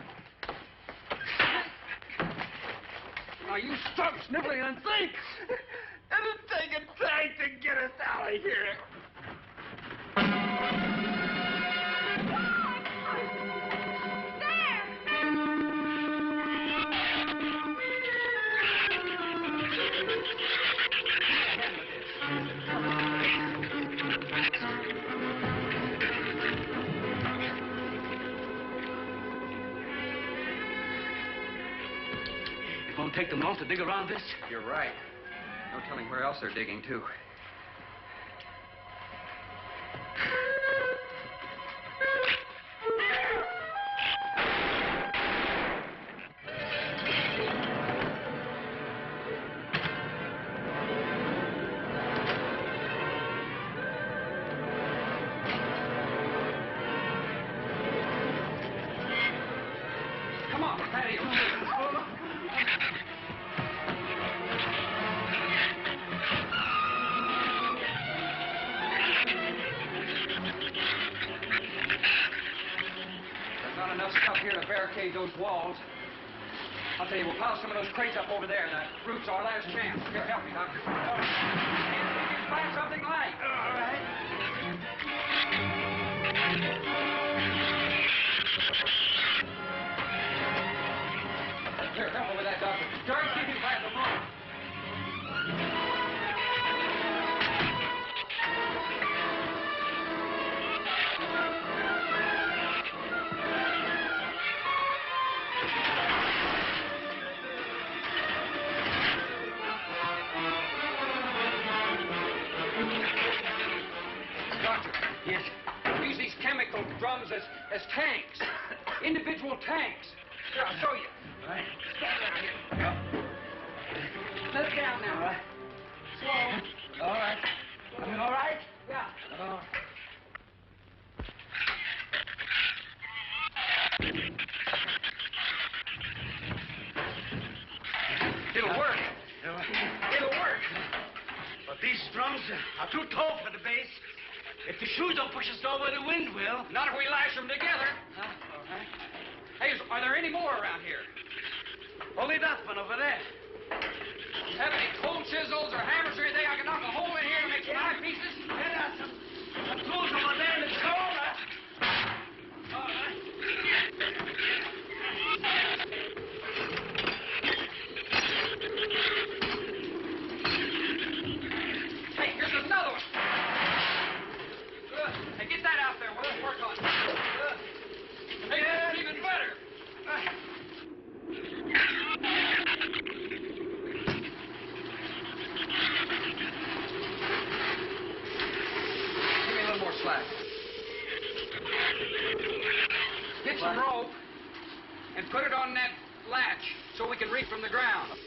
Speaker 4: Now, you stop sniveling and think!
Speaker 10: It'll take a tank to get us out of here.
Speaker 5: It won't take them long to dig around this.
Speaker 4: You're right. No telling where else they're digging, too. Come on, patio. Not enough stuff here to barricade those walls. I'll tell you, we'll pile some of those crates up over there. The roof's our last chance. Here, help me, Doctor. Find something light. All right. Here, help me with that, Doctor. Jerry, keep him back the front. Doctor.
Speaker 5: Yes.
Speaker 4: Use these chemical drums as tanks. Individual tanks. Here, I'll show you.
Speaker 5: All right.
Speaker 4: Stand down here. Let it down now.
Speaker 5: All right.
Speaker 4: Slow.
Speaker 5: All right. You all right?
Speaker 4: Yeah.
Speaker 5: It'll work.
Speaker 8: It'll work. But these drums are too tall for the base. If the shoes don't push us over, the wind will.
Speaker 4: Not if we lash them together. Huh? All right. Hey, are there any more around here?
Speaker 8: Only that one over there.
Speaker 4: Have any cold chisels or hammers or anything I can knock a hole in here to make some eyepieces?
Speaker 8: Yeah, some tools over there in the store. All right.
Speaker 4: Hey, here's another one. Good. Hey, get that out there. We'll work on it. Good. Hey, that's even better. Give me a little more slack. Get some rope and put it on that latch so we can reach from the ground.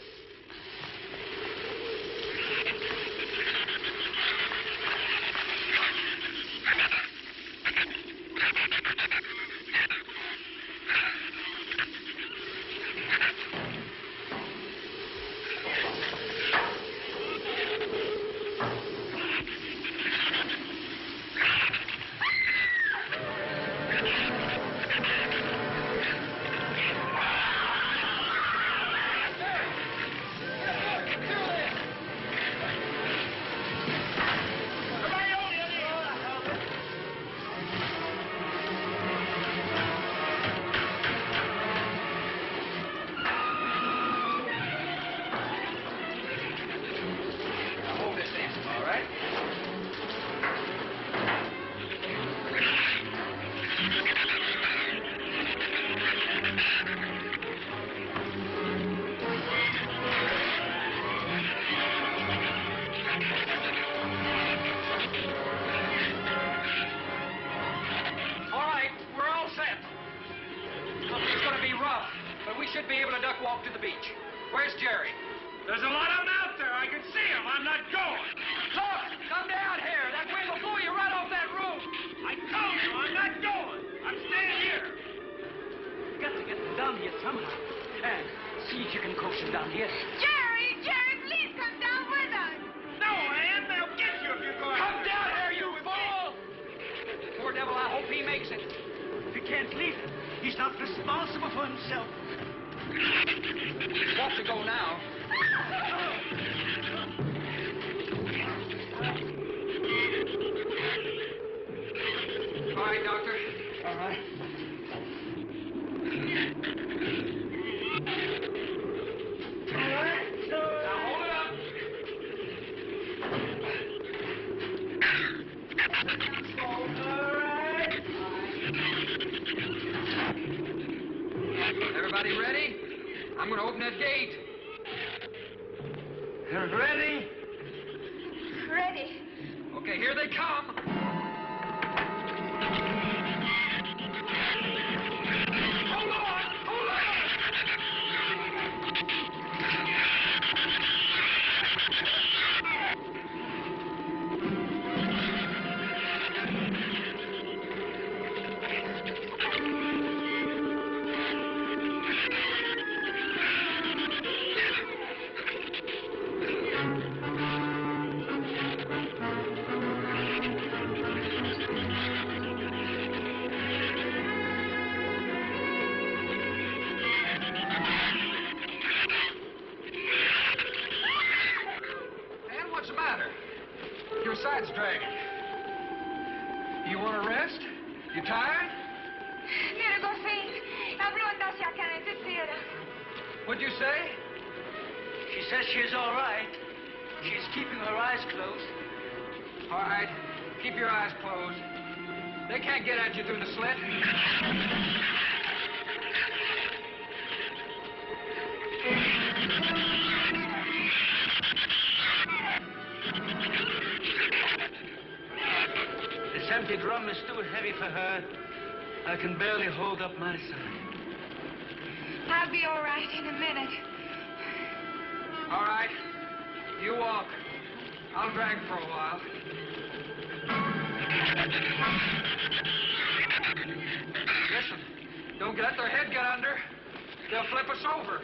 Speaker 4: be able to duck walk to the beach. Where's Jerry?
Speaker 10: There's a lot of them out there. I can see them. I'm not going.
Speaker 4: Look, come down here. That wind will blow you right off that roof.
Speaker 10: I told you I'm not going. I'm staying here.
Speaker 5: You got to get them down here somehow. And see if you can coax them down here.
Speaker 6: Jerry, please come down with us.
Speaker 10: No, Ann, they'll get you if you go out
Speaker 4: Come
Speaker 10: there.
Speaker 4: down here, you fool! Poor devil, I hope he makes it.
Speaker 8: If you can't leave him, he's not responsible for himself.
Speaker 4: He's got to go now. All right, Doctor.
Speaker 8: All right.
Speaker 4: Now hold it up. Everybody ready? I'm going to open that gate.
Speaker 8: Ready?
Speaker 6: Ready.
Speaker 4: Okay, here they come. Hold on! Hold on! And what's the matter? Your side's dragging. You want to rest? You tired?
Speaker 6: Mira, Goffin, habló hacia acá, desespera.
Speaker 4: What'd you say?
Speaker 8: She says she's all right. She's keeping her eyes closed.
Speaker 4: All right, keep your eyes closed. They can't get at you through the slit.
Speaker 8: This empty drum is too heavy for her. I can barely hold up my side.
Speaker 6: I'll be all right in a minute.
Speaker 4: All right, you walk. I'll drag for a while. Listen, don't let their head get under. They'll flip us over.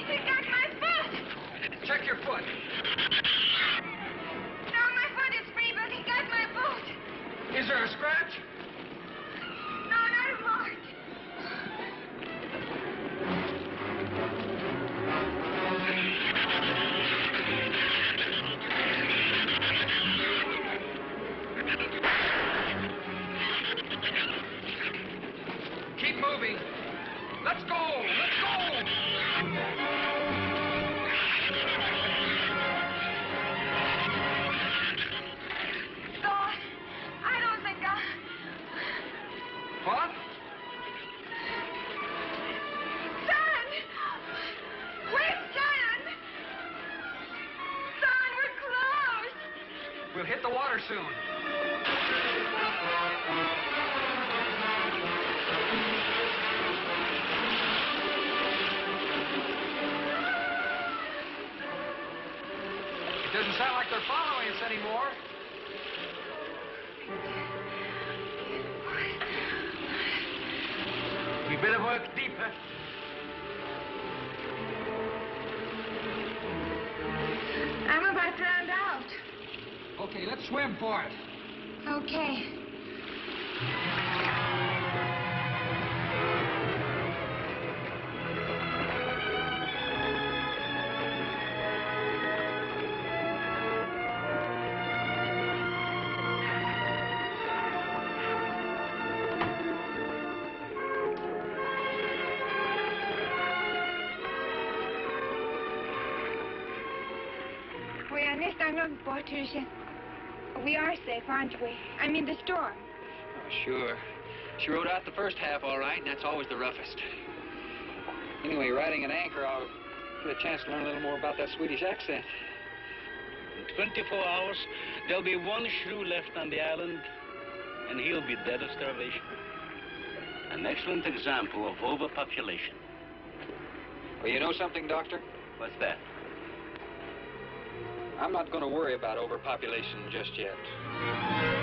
Speaker 6: He got my foot.
Speaker 4: Check your foot.
Speaker 6: No, my foot is free, but he got my boot.
Speaker 4: Is there a scratch?
Speaker 6: No, not a mark.
Speaker 4: Keep moving. Let's go! Let's go!
Speaker 6: Don, I don't think
Speaker 4: What?
Speaker 6: Son! Where's Son? Son, we're close.
Speaker 4: We'll hit the water soon. It doesn't sound like they're following us anymore.
Speaker 10: We better work deeper.
Speaker 6: I'm about drowned out.
Speaker 4: Okay, let's swim for it.
Speaker 6: Okay. We are next on the Patricia. We are safe, aren't we? I mean, the storm.
Speaker 3: Oh, sure. She rode out the first half all right, and that's always the roughest. Anyway, riding an anchor, I'll get a chance to learn a little more about that Swedish accent.
Speaker 5: In 24 hours, there'll be one shrew left on the island, and he'll be dead of starvation. An excellent example of overpopulation.
Speaker 4: Well, you know something, Doctor?
Speaker 5: What's that?
Speaker 4: I'm not going to worry about overpopulation just yet.